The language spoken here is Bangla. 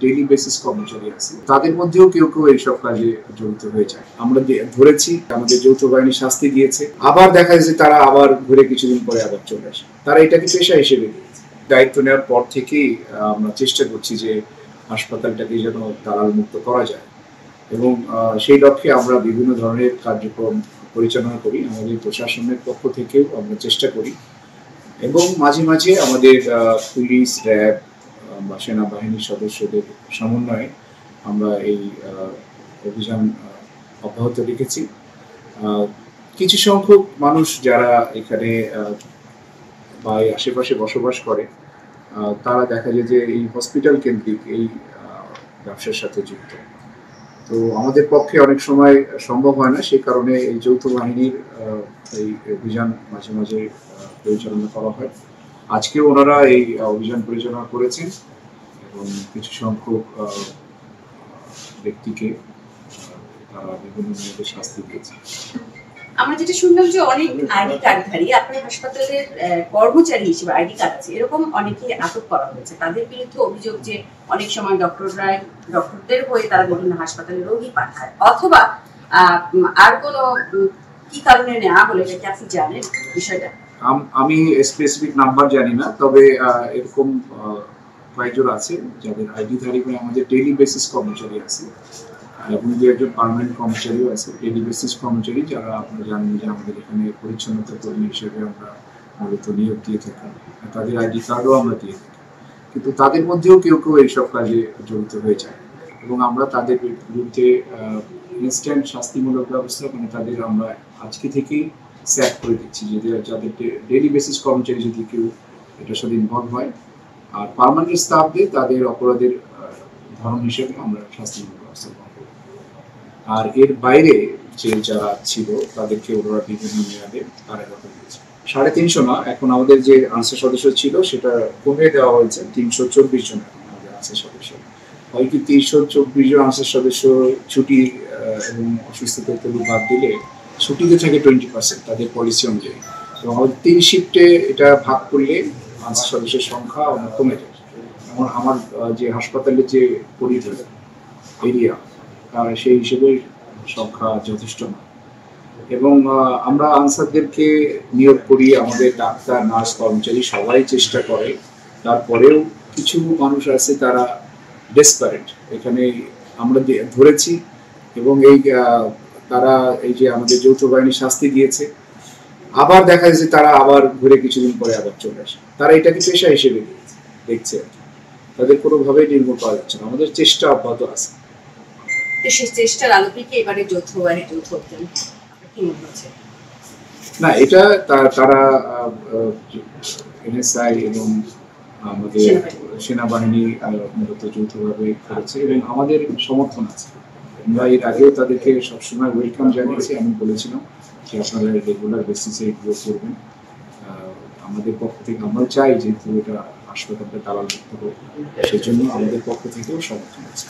ডেইলি বেসিস কর্মচারী আছে, তাদের মধ্যেও কেউ কেউ এইসব কাজে জড়িত হয়ে যায়। আমরা ধরেছি, আমাদের যৌথ বাহিনী শাস্তি দিয়েছে, আবার দেখা যাচ্ছে তারা আবার ঘুরে কিছুদিন পরে আবার চলে আসে। তারা এটাকে পেশা হিসেবে নিয়েছে। দায়িত্ব নেওয়ার পর থেকেই আমরা চেষ্টা করছি যে হাসপাতালটাকে যেন দালাল মুক্ত করা যায়, এবং সেই লক্ষ্যে আমরা বিভিন্ন ধরনের কার্যক্রম পরিচালনা করি। আমাদের প্রশাসনের পক্ষ থেকেও আমরা চেষ্টা করি, এবং মাঝে মাঝে আমাদের পুলিশ, র্যাব বা সেনাবাহিনীর সদস্যদের সমন্বয়ে আমরা এই অভিযান অব্যাহত রেখেছি। কিছু সংখ্যক মানুষ যারা এখানে বা আশেপাশে বসবাস করে, তারা দেখা যায় যে এই হসপিটাল কেন্দ্রিক এই ব্যবসার সাথে যুক্ত। তো আমাদের পক্ষে অনেক সময় সম্ভব হয় না, সেই কারণে এই যৌথ বাহিনীর এই অভিযান মাঝে মাঝে পরিচালনা করা হয়। আজকেও ওনারা এই অভিযান পরিচালনা করেছেন এবং কিছু সংখ্যক ব্যক্তিকে তারা বিভিন্ন মেয়েদের শাস্তি দিয়েছে। আমরা যেটা শুনলাম যে অনেক আইডি কার্ডধারী আপনার হাসপাতালের কর্মচারী হিসেবে আইডি কার্ড আছে, এরকম অনেকে আটক করা হয়েছে। তাদের বিরুদ্ধে অভিযোগ যে অনেক সময় ডক্টরদের হয়ে তারা বিভিন্ন হাসপাতালে রোগী পাঠায়, অথবা আর কোনো কি কারণে নেওয়া হলে এটা আপনি জানেন বিষয়টা? আমি স্পেসিফিক নাম্বার জানি না, তবে এরকম কয়েকজন আছে যাদের আইডিধারী হয়ে আমাদের ডেইলি বেসিস কর্মচারী আছে, এবং দু একজন পার্মানেন্ট কর্মচারীও আছে। ডেইলি বেসিস কর্মচারী যারা আপনারা জানেন যে আমাদের এখানে পরিচ্ছন্নতা কর্মী হিসেবে আমরা মূলত নিয়োগ দিয়ে থাকি, তাদের আইডি কার্ডও আমরা দিয়ে থাকি। কিন্তু তাদের মধ্যেও কেউ কেউ এইসব কাজে জড়িত হয়ে যায়, এবং আমরা তাদের বিরুদ্ধে ইনস্ট্যান্ট শাস্তিমূলক ব্যবস্থা, মানে তাদের আমরা আজকে থেকেই স্যাক করে দিচ্ছি যাদের ডেইলি বেসিস কর্মচারী যদি কেউ এটার সাথে ইনভলভ হয়, আর পার্মানেন্ট স্টাফদের তাদের অপরাধের ধরন হিসেবে আমরা শাস্তিমূলক ব্যবস্থা গ্রহণ করি। আর এর বাইরে যে যারা ছিল তাদেরকে ওরা বিভিন্ন মেয়াদে কারাগারে দিয়েছে। 350 না, এখন আমাদের যে আনসার সদস্য ছিল সেটা কমিয়ে দেওয়া হয়েছে 324 জন। এখন আমাদের আনসার সদস্য হয় কি 324 জন আনসার সদস্য ছুটি এবং অসুস্থতা ইত্যাদি বাদ দিলে ছুটিতে থাকে 20% তাদের পলিসি অনুযায়ী। তো আমাদের 3 শিফটে এটা ভাগ করলে আনসার সদস্যের সংখ্যা অনেক কমে যায়। যেমন আমার যে হাসপাতালের যে পরিধি এরিয়া, সেই হিসেবে সংখ্যা যথেষ্ট না, এবং আমরা আনসারদেরকে নিয়োগ করি। আমাদের ডাক্তার, নার্স, কর্মচারী সবাই চেষ্টা করে, তারপরেও কিছু মানুষ আছে তারা ডেসপারেট। এখানে আমরা ধরেছি, এবং তারা এই যে আমাদের যৌথ বাহিনী শাস্তি দিয়েছে, আবার দেখা যাচ্ছে তারা আবার ঘুরে কিছুদিন পরে আবার চলে আসে। তারা এটাকে পেশা হিসেবে দেখছে, তাদের কোনোভাবেই নির্মূল করা যাচ্ছে না। আমাদের চেষ্টা অব্যাহত আছে। চেষ্টার আলোকে কি এবারে যৌথ বাহিনী যৌথ অভিযান কি মনে হচ্ছে? না, এটা তারা এনএসআই এবং আমাদের সেনাবাহিনী মূলত যৌথভাবে করেছে, এবং আমাদের সমর্থন আছে। আমরা এর আগেও তাদেরকে সবসময় ওয়েলকাম জানিয়েছি। আমি বলেছিলাম যে আপনারা রেগুলার বেসিসে এগুলো করবেন। আমাদের পক্ষ থেকে আমরা চাই যেহেতু এটা হাসপাতালটা দালাল মুক্ত হোক, সেজন্য আমাদের পক্ষ থেকেও সমর্থন আছে।